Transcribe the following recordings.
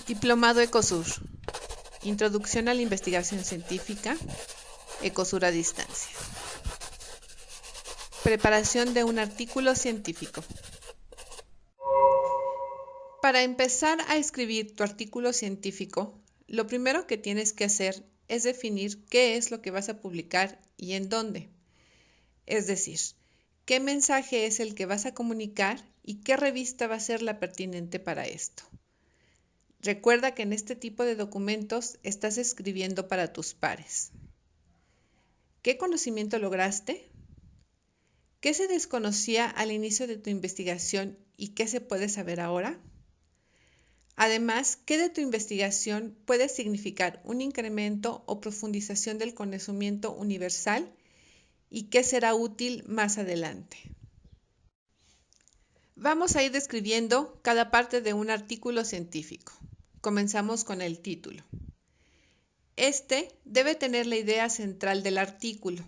Diplomado Ecosur. Introducción a la investigación científica. Ecosur a distancia. Preparación de un artículo científico. Para empezar a escribir tu artículo científico, lo primero que tienes que hacer es definir qué es lo que vas a publicar y en dónde. Es decir, qué mensaje es el que vas a comunicar y qué revista va a ser la pertinente para esto. Recuerda que en este tipo de documentos estás escribiendo para tus pares. ¿Qué conocimiento lograste? ¿Qué se desconocía al inicio de tu investigación y qué se puede saber ahora? Además, ¿qué de tu investigación puede significar un incremento o profundización del conocimiento universal y qué será útil más adelante? Vamos a ir describiendo cada parte de un artículo científico. Comenzamos con el título. Este debe tener la idea central del artículo.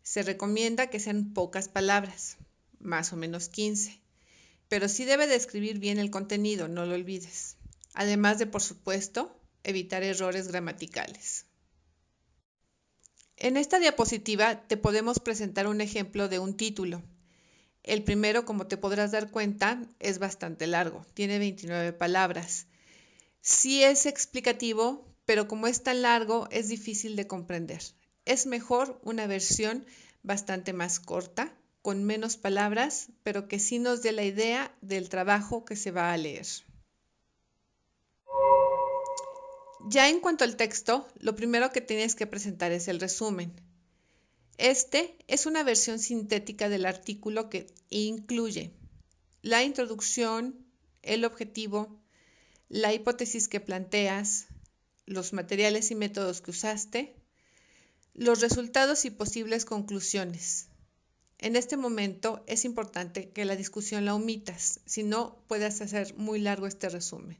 Se recomienda que sean pocas palabras, más o menos 15, pero sí debe describir bien el contenido, no lo olvides. Además de, por supuesto, evitar errores gramaticales. En esta diapositiva te podemos presentar un ejemplo de un título. El primero, como te podrás dar cuenta, es bastante largo, tiene 29 palabras. Sí es explicativo, pero como es tan largo, es difícil de comprender. Es mejor una versión bastante más corta, con menos palabras, pero que sí nos dé la idea del trabajo que se va a leer. Ya en cuanto al texto, lo primero que tienes que presentar es el resumen. Este es una versión sintética del artículo que incluye la introducción, el objetivo, la hipótesis que planteas, los materiales y métodos que usaste, los resultados y posibles conclusiones. En este momento es importante que la discusión la omitas, si no puedes hacer muy largo este resumen.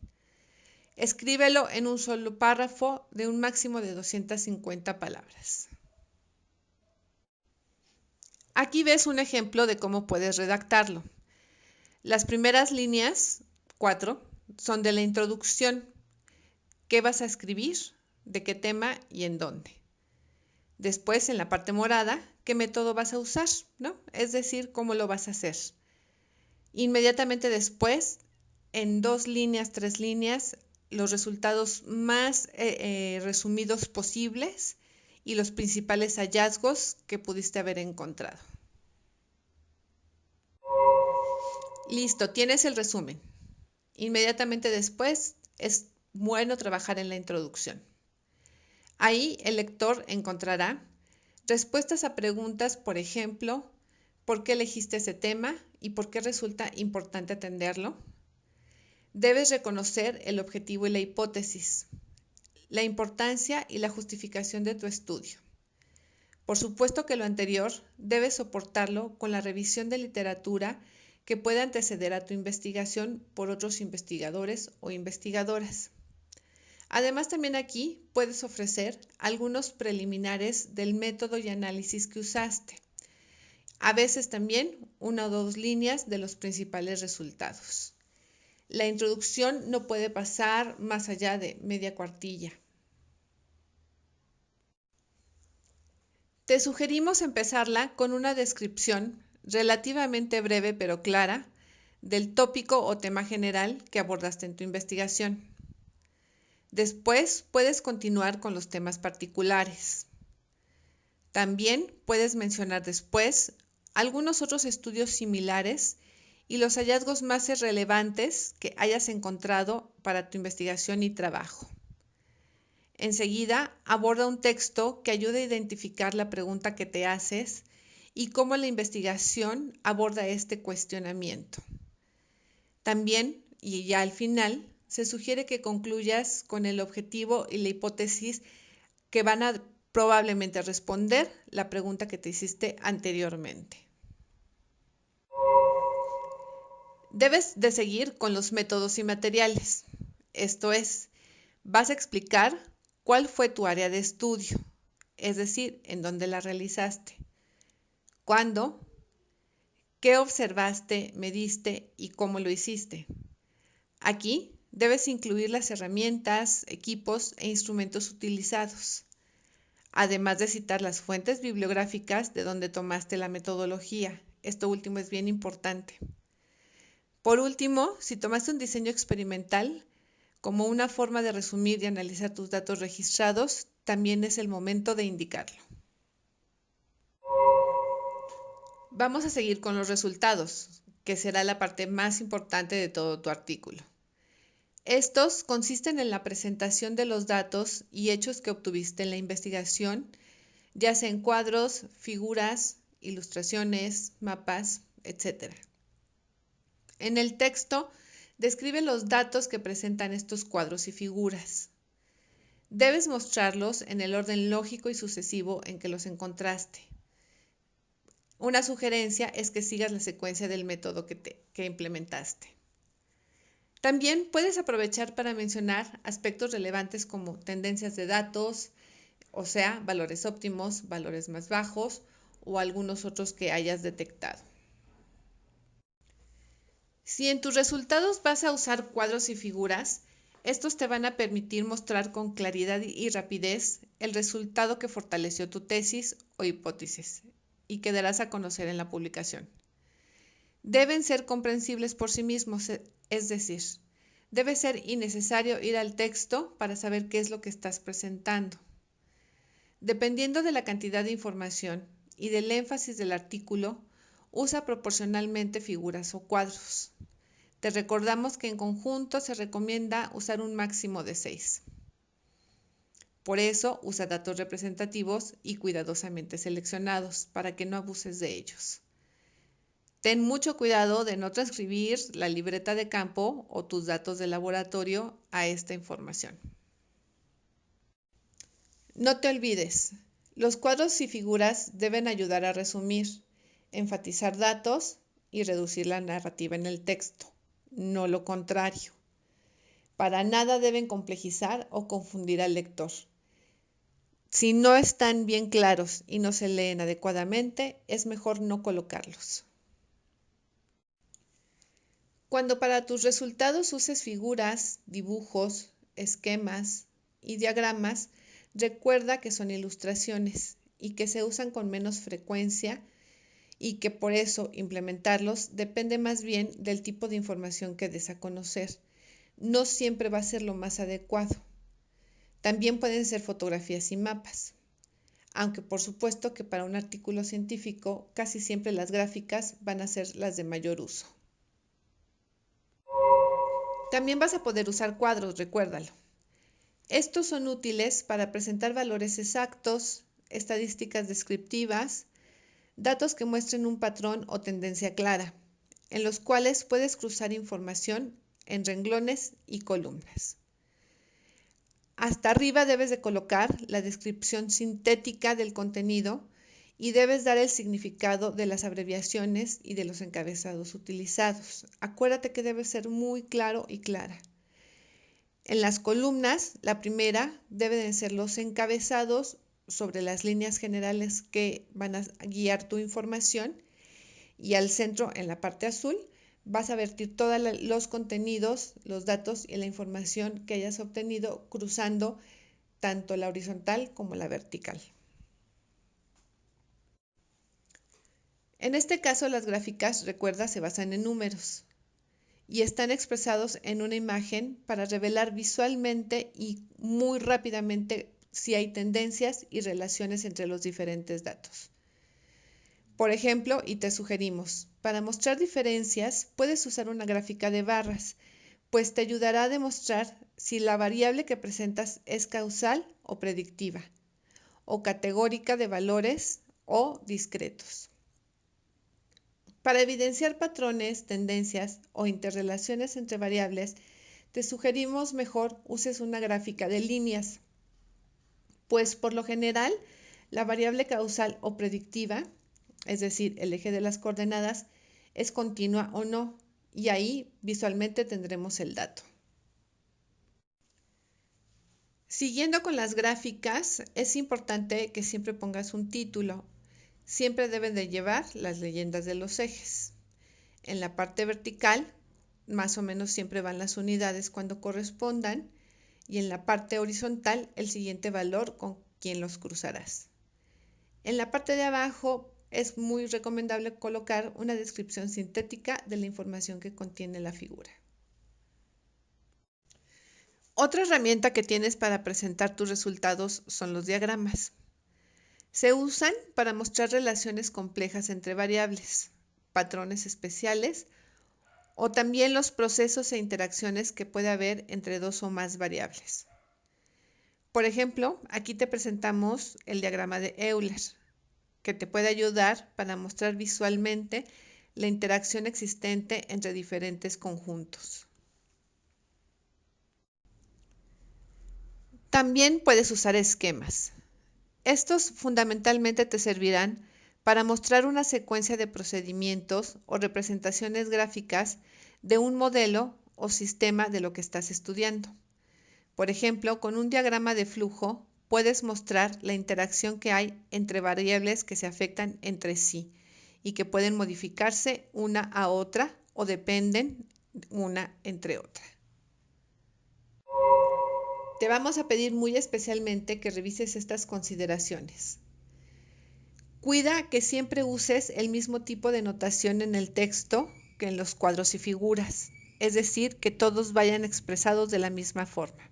Escríbelo en un solo párrafo de un máximo de 250 palabras. Aquí ves un ejemplo de cómo puedes redactarlo. Las primeras líneas, 4, son de la introducción. ¿Qué vas a escribir? ¿De qué tema y en dónde? Después, en la parte morada, ¿qué método vas a usar? ¿No? Es decir, cómo lo vas a hacer. Inmediatamente después, en 2 líneas, 3 líneas, los resultados más resumidos posibles y los principales hallazgos que pudiste haber encontrado. Listo, tienes el resumen. Inmediatamente después es bueno trabajar en la introducción. Ahí el lector encontrará respuestas a preguntas, por ejemplo, ¿por qué elegiste ese tema y por qué resulta importante atenderlo? Debes reconocer el objetivo y la hipótesis, la importancia y la justificación de tu estudio. Por supuesto que lo anterior debes soportarlo con la revisión de literatura que pueda anteceder a tu investigación por otros investigadores o investigadoras. Además, también aquí puedes ofrecer algunos preliminares del método y análisis que usaste. A veces también 1 o 2 líneas de los principales resultados. La introducción no puede pasar más allá de media cuartilla. Te sugerimos empezarla con una descripción relativamente breve pero clara del tópico o tema general que abordaste en tu investigación. Después puedes continuar con los temas particulares. También puedes mencionar después algunos otros estudios similares y los hallazgos más relevantes que hayas encontrado para tu investigación y trabajo. Enseguida, aborda un texto que ayude a identificar la pregunta que te haces y cómo la investigación aborda este cuestionamiento. También, y ya al final, se sugiere que concluyas con el objetivo y la hipótesis que van a probablemente responder la pregunta que te hiciste anteriormente. Debes de seguir con los métodos y materiales. Esto es, vas a explicar cuál fue tu área de estudio, es decir, en dónde la realizaste, cuándo, qué observaste, mediste y cómo lo hiciste. Aquí Debes incluir las herramientas, equipos e instrumentos utilizados, además de citar las fuentes bibliográficas de donde tomaste la metodología. Esto último es bien importante. Por último, si tomaste un diseño experimental como una forma de resumir y analizar tus datos registrados, también es el momento de indicarlo. Vamos a seguir con los resultados, que será la parte más importante de todo tu artículo. Estos consisten en la presentación de los datos y hechos que obtuviste en la investigación, ya sea en cuadros, figuras, ilustraciones, mapas, etc. En el texto, describe los datos que presentan estos cuadros y figuras. Debes mostrarlos en el orden lógico y sucesivo en que los encontraste. Una sugerencia es que sigas la secuencia del método que implementaste. También puedes aprovechar para mencionar aspectos relevantes como tendencias de datos, o sea, valores óptimos, valores más bajos o algunos otros que hayas detectado. Si en tus resultados vas a usar cuadros y figuras, estos te van a permitir mostrar con claridad y rapidez el resultado que fortaleció tu tesis o hipótesis y que darás a conocer en la publicación. Deben ser comprensibles por sí mismos, es decir, debe ser innecesario ir al texto para saber qué es lo que estás presentando. Dependiendo de la cantidad de información y del énfasis del artículo, usa proporcionalmente figuras o cuadros. Te recordamos que en conjunto se recomienda usar un máximo de 6. Por eso, usa datos representativos y cuidadosamente seleccionados para que no abuses de ellos. Ten mucho cuidado de no transcribir la libreta de campo o tus datos de laboratorio a esta información. No te olvides, los cuadros y figuras deben ayudar a resumir, enfatizar datos y reducir la narrativa en el texto, no lo contrario. Para nada deben complejizar o confundir al lector. Si no están bien claros y no se leen adecuadamente, es mejor no colocarlos. Cuando para tus resultados uses figuras, dibujos, esquemas y diagramas, recuerda que son ilustraciones y que se usan con menos frecuencia y que por eso implementarlos depende más bien del tipo de información que des a conocer. No siempre va a ser lo más adecuado. También pueden ser fotografías y mapas, aunque por supuesto que para un artículo científico casi siempre las gráficas van a ser las de mayor uso. También vas a poder usar cuadros, recuérdalo. Estos son útiles para presentar valores exactos, estadísticas descriptivas, datos que muestren un patrón o tendencia clara, en los cuales puedes cruzar información en renglones y columnas. Hasta arriba debes de colocar la descripción sintética del contenido y debes dar el significado de las abreviaciones y de los encabezados utilizados. Acuérdate que debe ser muy claro y clara. En las columnas, la primera deben ser los encabezados sobre las líneas generales que van a guiar tu información y al centro, en la parte azul, vas a vertir todos los contenidos, los datos y la información que hayas obtenido cruzando tanto la horizontal como la vertical. En este caso, las gráficas, recuerda, se basan en números y están expresados en una imagen para revelar visualmente y muy rápidamente si hay tendencias y relaciones entre los diferentes datos. Por ejemplo, y te sugerimos, para mostrar diferencias puedes usar una gráfica de barras, pues te ayudará a demostrar si la variable que presentas es causal o predictiva, o categórica de valores o discretos. Para evidenciar patrones, tendencias o interrelaciones entre variables, te sugerimos mejor uses una gráfica de líneas, pues por lo general la variable causal o predictiva, es decir, el eje de las coordenadas, es continua o no, y ahí visualmente tendremos el dato. Siguiendo con las gráficas, es importante que siempre pongas un título. Siempre deben de llevar las leyendas de los ejes. En la parte vertical más o menos siempre van las unidades cuando correspondan, y en la parte horizontal el siguiente valor con quien los cruzarás. En la parte de abajo es muy recomendable colocar una descripción sintética de la información que contiene la figura. Otra herramienta que tienes para presentar tus resultados son los diagramas. Se usan para mostrar relaciones complejas entre variables, patrones especiales o también los procesos e interacciones que puede haber entre dos o más variables. Por ejemplo, aquí te presentamos el diagrama de Euler, que te puede ayudar para mostrar visualmente la interacción existente entre diferentes conjuntos. También puedes usar esquemas. Estos fundamentalmente te servirán para mostrar una secuencia de procedimientos o representaciones gráficas de un modelo o sistema de lo que estás estudiando. Por ejemplo, con un diagrama de flujo puedes mostrar la interacción que hay entre variables que se afectan entre sí y que pueden modificarse una a otra o dependen una entre otra. Te vamos a pedir muy especialmente que revises estas consideraciones. Cuida que siempre uses el mismo tipo de notación en el texto que en los cuadros y figuras, es decir, que todos vayan expresados de la misma forma.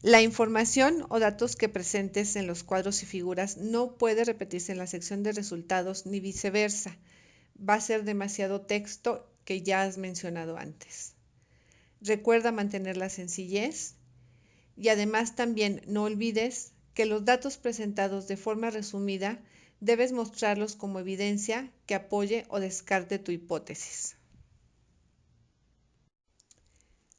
La información o datos que presentes en los cuadros y figuras no puede repetirse en la sección de resultados ni viceversa. Va a ser demasiado texto que ya has mencionado antes. Recuerda mantener la sencillez y además también no olvides que los datos presentados de forma resumida debes mostrarlos como evidencia que apoye o descarte tu hipótesis.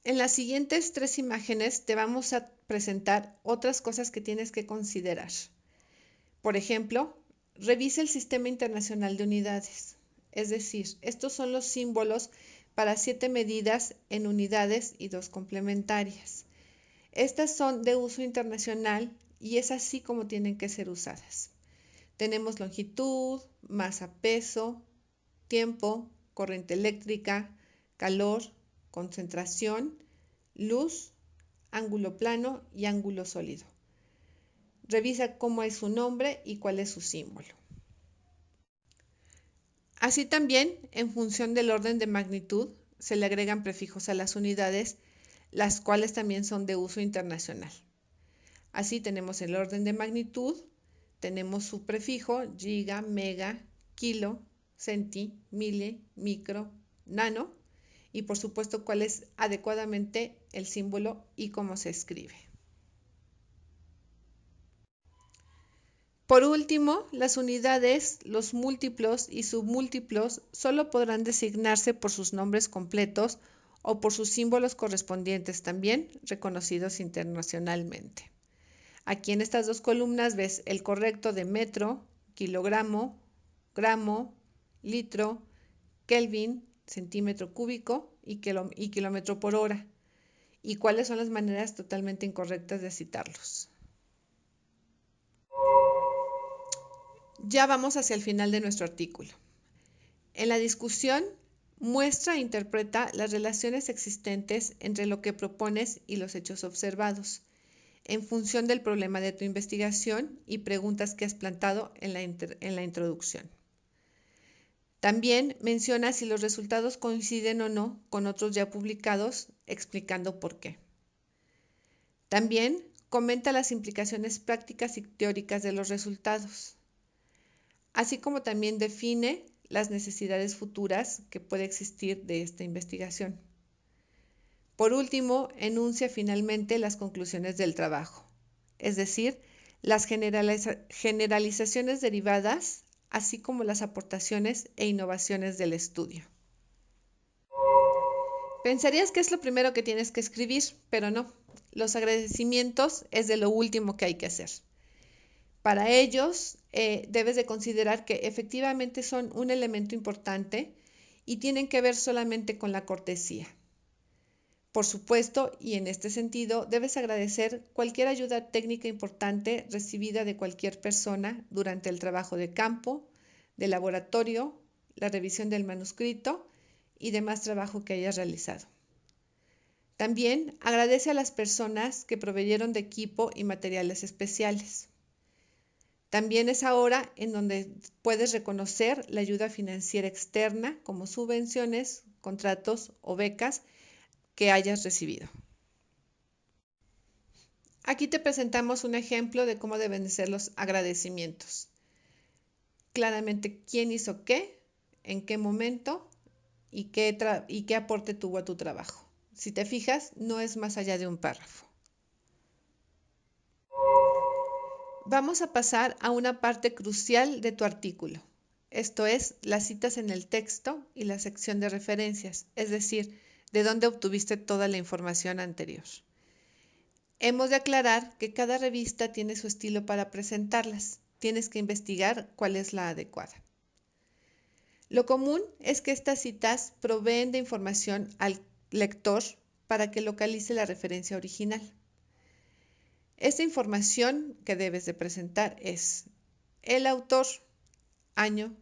En las siguientes 3 imágenes te vamos a presentar otras cosas que tienes que considerar. Por ejemplo, revisa el Sistema Internacional de Unidades. Es decir, estos son los símbolos para 7 medidas en unidades y 2 complementarias. Estas son de uso internacional y es así como tienen que ser usadas. Tenemos longitud, masa, peso, tiempo, corriente eléctrica, calor, concentración, luz, ángulo plano y ángulo sólido. Revisa cómo es su nombre y cuál es su símbolo. Así también, en función del orden de magnitud, se le agregan prefijos a las unidades, las cuales también son de uso internacional. Así tenemos el orden de magnitud, tenemos su prefijo, giga, mega, kilo, centi, mili, micro, nano, y por supuesto cuál es adecuadamente el símbolo y cómo se escribe. Por último, las unidades, los múltiplos y submúltiplos solo podrán designarse por sus nombres completos o por sus símbolos correspondientes también reconocidos internacionalmente. Aquí en estas 2 columnas ves el correcto de metro, kilogramo, gramo, litro, kelvin, centímetro cúbico y kilómetro por hora. ¿Y cuáles son las maneras totalmente incorrectas de citarlos? Ya vamos hacia el final de nuestro artículo. En la discusión, muestra e interpreta las relaciones existentes entre lo que propones y los hechos observados, en función del problema de tu investigación y preguntas que has planteado en la introducción. También menciona si los resultados coinciden o no con otros ya publicados, explicando por qué. También comenta las implicaciones prácticas y teóricas de los resultados, así como también define las necesidades futuras que puede existir de esta investigación. Por último, enuncia finalmente las conclusiones del trabajo, es decir, las generalizaciones derivadas, así como las aportaciones e innovaciones del estudio. Pensarías que es lo primero que tienes que escribir, pero no. Los agradecimientos es de lo último que hay que hacer. Para ellos, debes de considerar que efectivamente son un elemento importante y tienen que ver solamente con la cortesía. Por supuesto, y en este sentido, debes agradecer cualquier ayuda técnica importante recibida de cualquier persona durante el trabajo de campo, de laboratorio, la revisión del manuscrito y demás trabajo que hayas realizado. También agradece a las personas que proveyeron de equipo y materiales especiales. También es ahora en donde puedes reconocer la ayuda financiera externa como subvenciones, contratos o becas que hayas recibido. Aquí te presentamos un ejemplo de cómo deben ser los agradecimientos. Claramente quién hizo qué, en qué momento y qué aporte tuvo a tu trabajo. Si te fijas, no es más allá de un párrafo. Vamos a pasar a una parte crucial de tu artículo. Esto es, las citas en el texto y la sección de referencias, es decir, de dónde obtuviste toda la información anterior. Hemos de aclarar que cada revista tiene su estilo para presentarlas. Tienes que investigar cuál es la adecuada. Lo común es que estas citas proveen de información al lector para que localice la referencia original. Esta información que debes de presentar es el autor, año,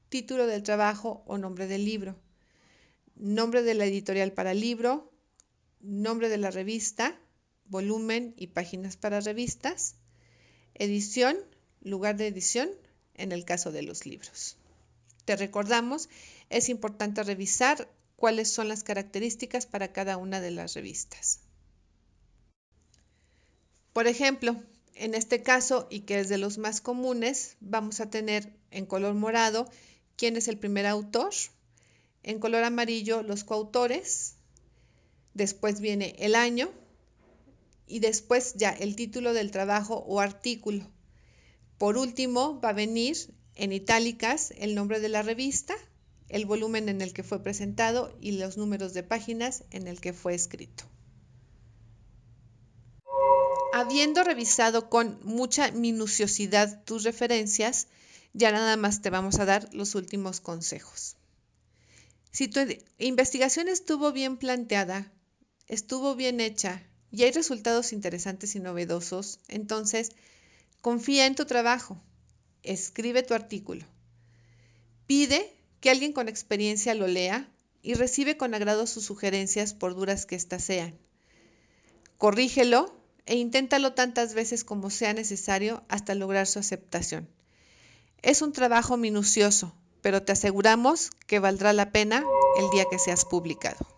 título del trabajo o nombre del libro, nombre de la editorial para el libro, nombre de la revista, volumen y páginas para revistas, edición, lugar de edición en el caso de los libros. Te recordamos, es importante revisar cuáles son las características para cada una de las revistas. Por ejemplo, en este caso, y que es de los más comunes, vamos a tener en color morado quién es el primer autor, en color amarillo los coautores, después viene el año y después ya el título del trabajo o artículo. Por último, va a venir en itálicas el nombre de la revista, el volumen en el que fue presentado y los números de páginas en el que fue escrito. Habiendo revisado con mucha minuciosidad tus referencias, ya nada más te vamos a dar los últimos consejos. Si tu investigación estuvo bien planteada, estuvo bien hecha y hay resultados interesantes y novedosos, entonces confía en tu trabajo, escribe tu artículo. Pide que alguien con experiencia lo lea y recibe con agrado sus sugerencias por duras que éstas sean. Corrígelo e inténtalo tantas veces como sea necesario hasta lograr su aceptación. Es un trabajo minucioso, pero te aseguramos que valdrá la pena el día que seas publicado.